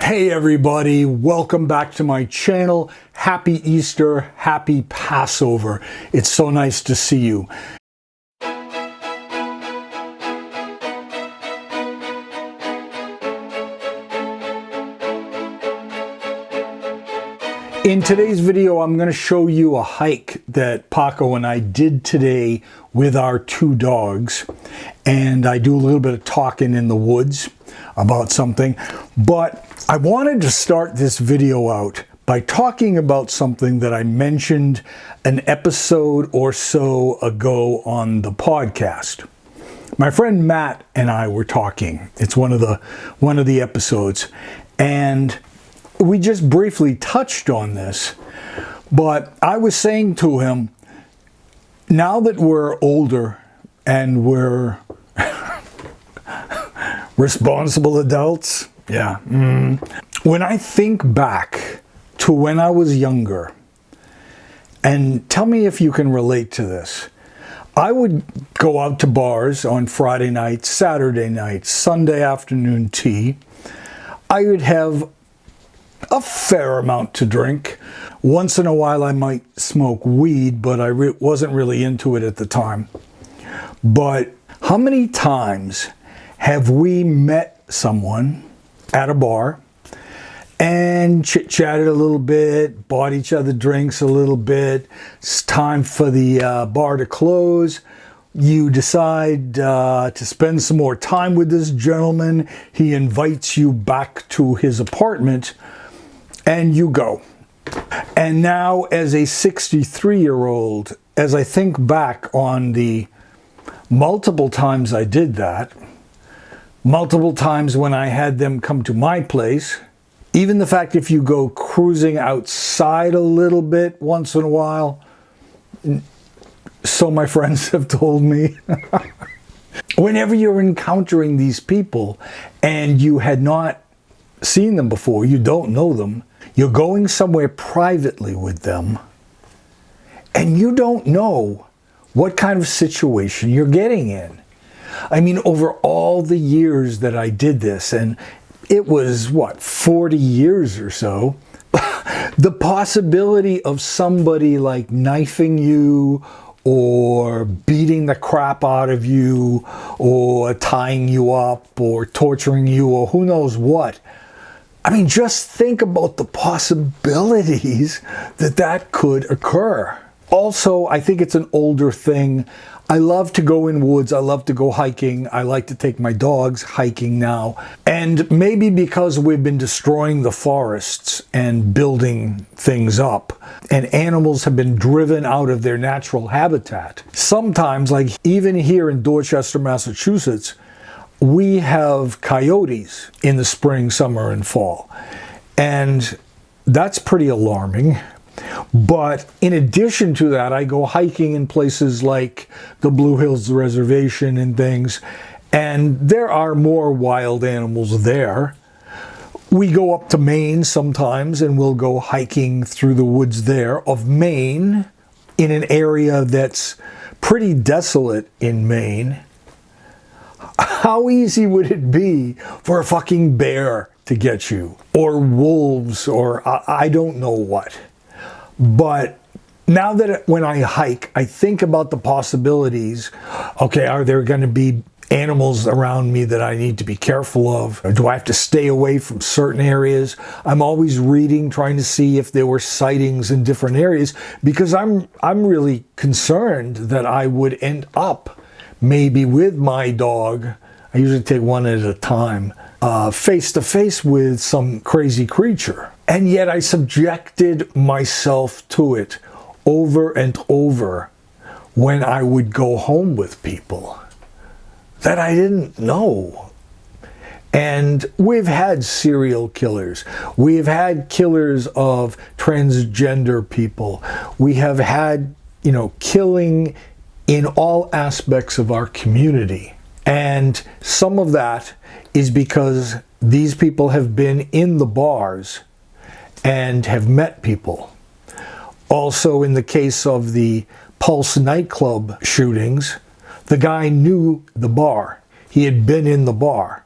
Hey everybody, welcome back to my channel. Happy Easter, happy Passover. It's so nice to see you. In today's video, I'm going to show you a hike that Paco and I did today with our two dogs. And I do a little bit of talking in the woods about something. But I wanted to start this video out by talking about something that I mentioned an episode or so ago on the podcast. My friend Matt and I were talking. It's one of the episodes. And we just briefly touched on this, but I was saying to him, now that we're older and we're responsible adults, when I think back to when I was younger, and tell me if you can relate to this, I would go out to bars on Friday nights, Saturday nights, Sunday afternoon tea. I would have a fair amount to drink. Once in a while I might smoke weed, but I wasn't really into it at the time. But how many times have we met someone at a bar and chit-chatted a little bit, bought each other drinks a little bit, it's time for the bar to close, you decide to spend some more time with this gentleman, he invites you back to his apartment, and you go. And now, as a 63-year-old, as I think back on the multiple times I did that, multiple times when I had them come to my place, even the fact if you go cruising outside a little bit once in a while, so my friends have told me, whenever you're encountering these people and you had not seen them before, you don't know them, you're going somewhere privately with them, and you don't know what kind of situation you're getting in. I mean, over all the years that I did this, and it was, 40 years or so, the possibility of somebody like knifing you or beating the crap out of you or tying you up or torturing you or who knows what. I mean, just think about the possibilities that could occur. Also, I think it's an older thing. I love to go in woods. I love to go hiking. I like to take my dogs hiking now. And maybe because we've been destroying the forests and building things up, and animals have been driven out of their natural habitat. Sometimes, like even here in Dorchester, Massachusetts, we have coyotes in the spring, summer, and fall. And that's pretty alarming. But in addition to that, I go hiking in places like the Blue Hills Reservation and things, and there are more wild animals there. We go up to Maine sometimes, and we'll go hiking through the woods there of Maine in an area that's pretty desolate in Maine. How easy would it be for a fucking bear to get you? Or wolves, or I don't know what. But now that when I hike, I think about the possibilities. Okay, are there going to be animals around me that I need to be careful of? Or do I have to stay away from certain areas? I'm always reading, trying to see if there were sightings in different areas, because I'm really concerned that I would end up maybe with my dog, I usually take one at a time, face to face with some crazy creature. And yet I subjected myself to it over and over when I would go home with people that I didn't know. And we've had serial killers. We've had killers of transgender people. We have had, killing in all aspects of our community. And some of that is because these people have been in the bars and have met people. Also, in the case of the Pulse nightclub shootings, the guy knew the bar. He had been in the bar.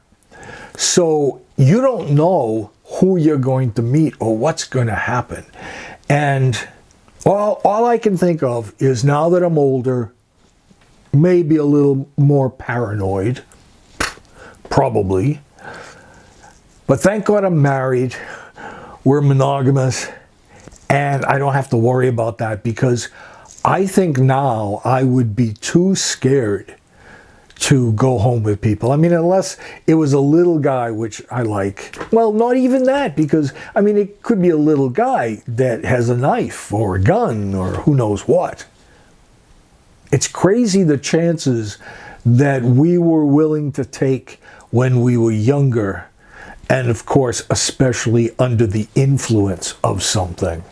So you don't know who you're going to meet or what's going to happen. And all I can think of is, now that I'm older, maybe a little more paranoid, probably. But thank God I'm married, we're monogamous, and I don't have to worry about that, because I think now I would be too scared to go home with people. I mean, unless it was a little guy, which I like. Well, not even that, because, I mean, it could be a little guy that has a knife or a gun or who knows what. It's crazy the chances that we were willing to take when we were younger, and of course, especially under the influence of something.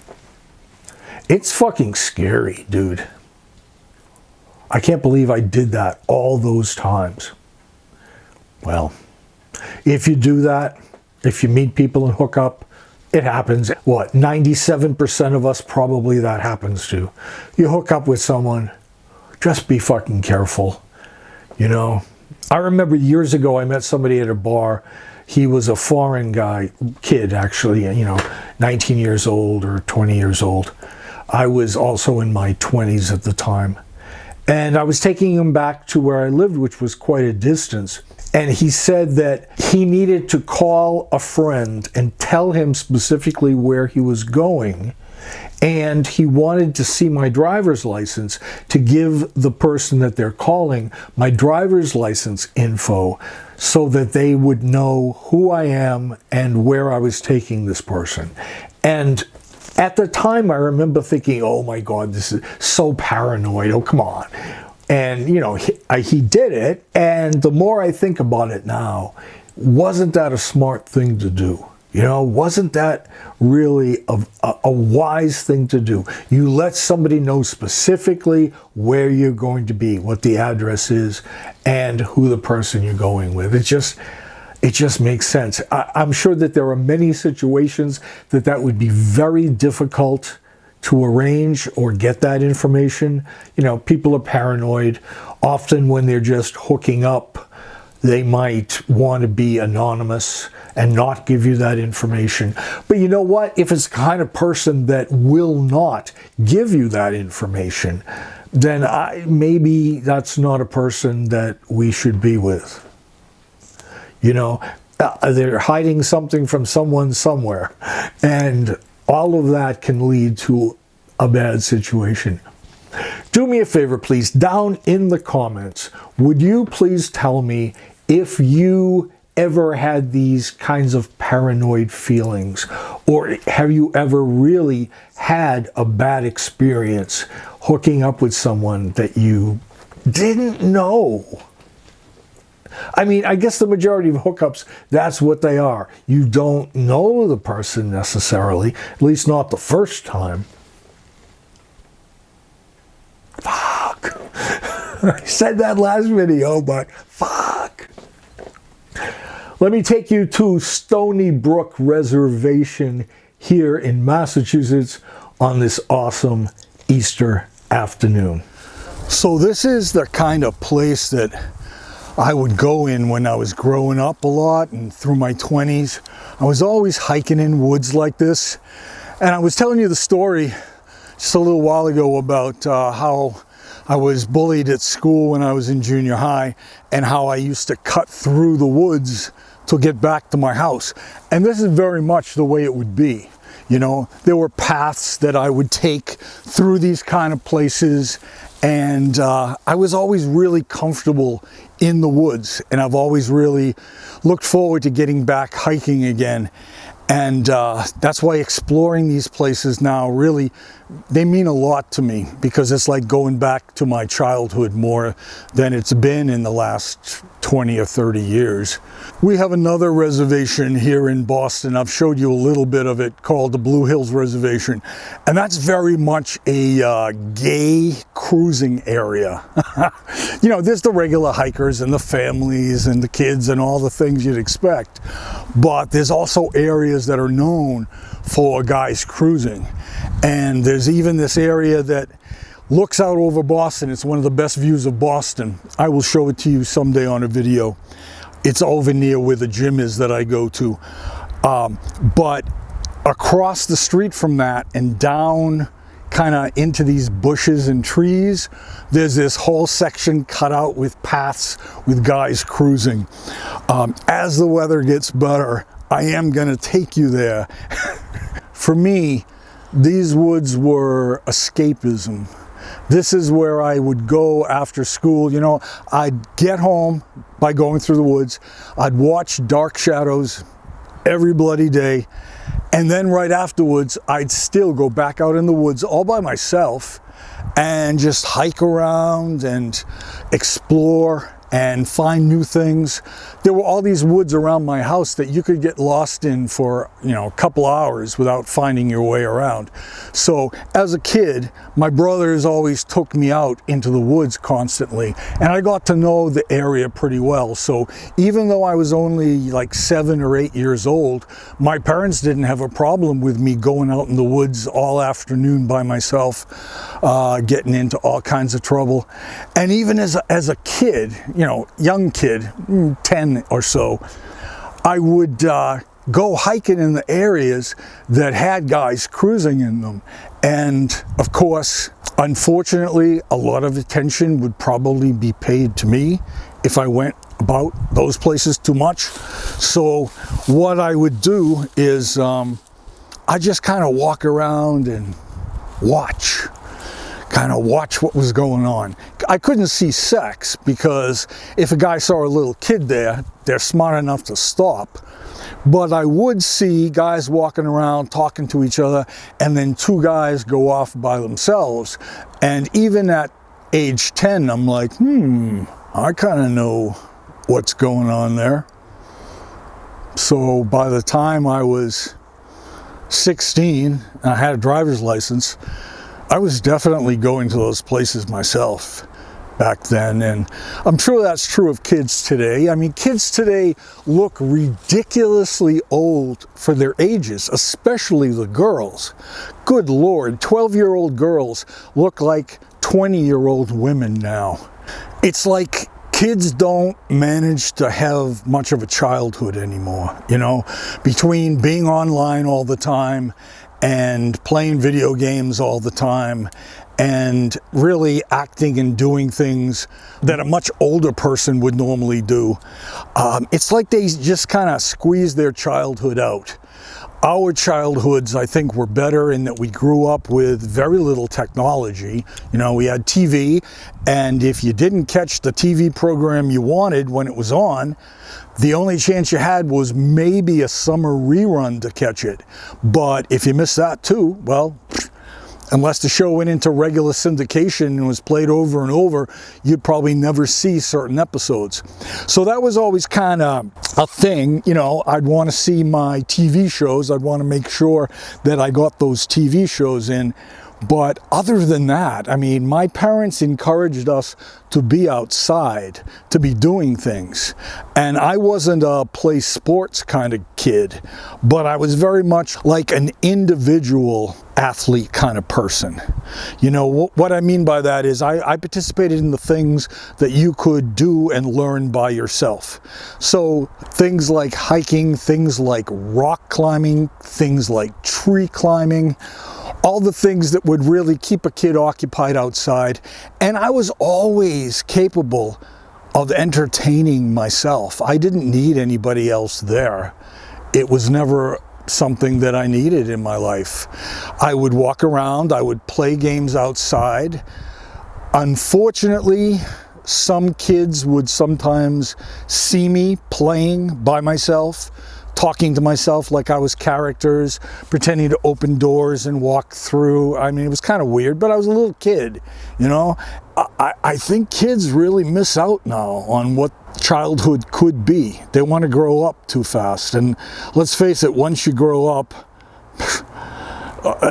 It's fucking scary, dude. I can't believe I did that all those times. Well, if you do that, if you meet people and hook up, it happens. What, 97% of us probably that happens to. You hook up with someone, just be fucking careful, you know. I remember years ago I met somebody at a bar. He was a foreign guy, kid actually, you know, 19 years old or 20 years old. I was also in my 20s at the time. And I was taking him back to where I lived, which was quite a distance. And he said that he needed to call a friend and tell him specifically where he was going. And he wanted to see my driver's license to give the person that they're calling my driver's license info so that they would know who I am and where I was taking this person. And at the time, I remember thinking, oh my God, this is so paranoid. Oh, come on. And, you know, he did it. And the more I think about it now, wasn't that a smart thing to do? You know, wasn't that really a wise thing to do? You let somebody know specifically where you're going to be, what the address is, and who the person you're going with. It just makes sense. I'm sure that there are many situations that would be very difficult to arrange or get that information. You know, people are paranoid. Often when they're just hooking up, they might want to be anonymous and not give you that information. But you know what? If it's the kind of person that will not give you that information, then maybe that's not a person that we should be with. You know, they're hiding something from someone somewhere, and all of that can lead to a bad situation. Do me a favor, please, down in the comments, would you please tell me if you ever had these kinds of paranoid feelings, or have you ever really had a bad experience hooking up with someone that you didn't know? I mean, I guess the majority of hookups, that's what they are. You don't know the person necessarily, at least not the first time. Fuck. I said that last video, but fuck. Let me take you to Stony Brook Reservation here in Massachusetts on this awesome Easter afternoon. So this is the kind of place that I would go in when I was growing up a lot and through my 20s. I was always hiking in woods like this. And I was telling you the story just a little while ago about how I was bullied at school when I was in junior high, and how I used to cut through the woods to get back to my house. And this is very much the way it would be. You know, there were paths that I would take through these kind of places, and I was always really comfortable in the woods, and I've always really looked forward to getting back hiking again. And that's why exploring these places now really, they mean a lot to me, because it's like going back to my childhood more than it's been in the last 20 or 30 years. We have another reservation here in Boston. I've showed you a little bit of it, called the Blue Hills Reservation. And that's very much a gay cruising area. You know, there's the regular hikers and the families and the kids and all the things you'd expect. But there's also areas that are known for guys cruising. And there's even this area that looks out over Boston. It's one of the best views of Boston. I will show it to you someday on a video. It's over near where the gym is that I go to. But across the street from that and down kind of into these bushes and trees, there's this whole section cut out with paths with guys cruising. As the weather gets better, I am going to take you there. For me, these woods were escapism. This is where I would go after school. You know, I'd get home by going through the woods. I'd watch Dark Shadows every bloody day. And then right afterwards, I'd still go back out in the woods all by myself and just hike around and explore and find new things. There were all these woods around my house that you could get lost in for, you know, a couple hours without finding your way around. So as a kid, my brothers always took me out into the woods constantly, and I got to know the area pretty well. So even though I was only like 7 or 8 years old, my parents didn't have a problem with me going out in the woods all afternoon by myself, getting into all kinds of trouble. And even as a kid, you know, young kid, 10 or so, I would go hiking in the areas that had guys cruising in them. And of course, unfortunately, a lot of attention would probably be paid to me if I went about those places too much. So what I would do is I just kind of walk around and watch what was going on. I couldn't see sex, because if a guy saw a little kid there, they're smart enough to stop. But I would see guys walking around talking to each other, and then 2 guys go off by themselves. And even at age 10, I'm like, I kind of know what's going on there. So by the time I was 16 and I had a driver's license, I was definitely going to those places myself back then, and I'm sure that's true of kids today. I mean, kids today look ridiculously old for their ages, especially the girls. Good Lord, 12-year-old girls look like 20-year-old women now. It's like kids don't manage to have much of a childhood anymore, you know, between being online all the time and playing video games all the time and really acting and doing things that a much older person would normally do. It's like they just kind of squeeze their childhood out. Our childhoods, I think, were better in that we grew up with very little technology. You know, we had TV, and if you didn't catch the TV program you wanted when it was on, the only chance you had was maybe a summer rerun to catch it. But if you missed that too, well, unless the show went into regular syndication and was played over and over, you'd probably never see certain episodes. So that was always kind of a thing. You know, I'd want to see my TV shows. I'd want to make sure that I got those TV shows in. But other than that, I mean, my parents encouraged us to be outside, to be doing things. And I wasn't a play sports kind of kid, but I was very much like an individual athlete kind of person. You know, what I mean by that is I participated in the things that you could do and learn by yourself. So things like hiking, things like rock climbing, things like tree climbing, all the things that would really keep a kid occupied outside. And I was always capable of entertaining myself. I didn't need anybody else there. It was never something that I needed in my life. I would walk around, I would play games outside. Unfortunately, some kids would sometimes see me playing by myself, talking to myself like I was characters, pretending to open doors and walk through. I mean, it was kind of weird, but I was a little kid, you know. I think kids really miss out now on what childhood could be. They want to grow up too fast. And let's face it, once you grow up,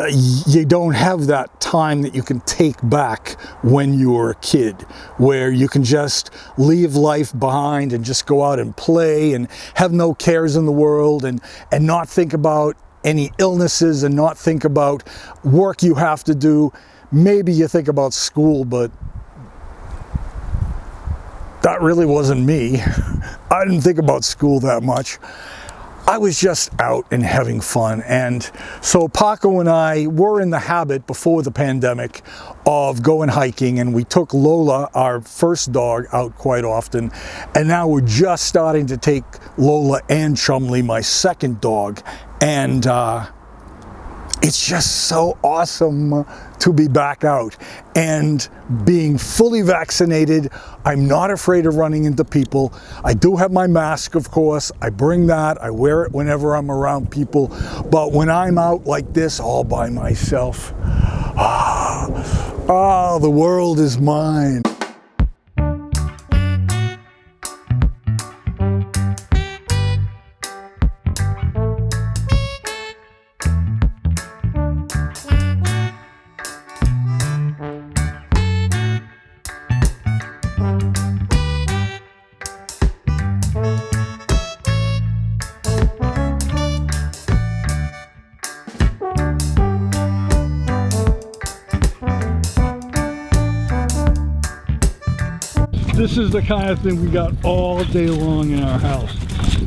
you don't have that time that you can take back when you were a kid, where you can just leave life behind and just go out and play and have no cares in the world, and not think about any illnesses and not think about work you have to do. Maybe you think about school, but that really wasn't me. I didn't think about school that much. I was just out and having fun. And so Paco and I were in the habit before the pandemic of going hiking, and we took Lola, our first dog, out quite often. And now we're just starting to take Lola and Chumley, my second dog. And it's just so awesome to be back out and being fully vaccinated. I'm not afraid of running into people. I do have my mask, of course. I bring that. I wear it whenever I'm around people. But when I'm out like this all by myself, the world is mine. This is the kind of thing we got all day long in our house.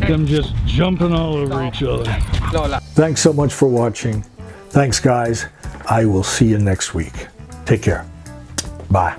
Them just jumping all over each other. Thanks so much for watching. Thanks, guys. I will see you next week. Take care. Bye.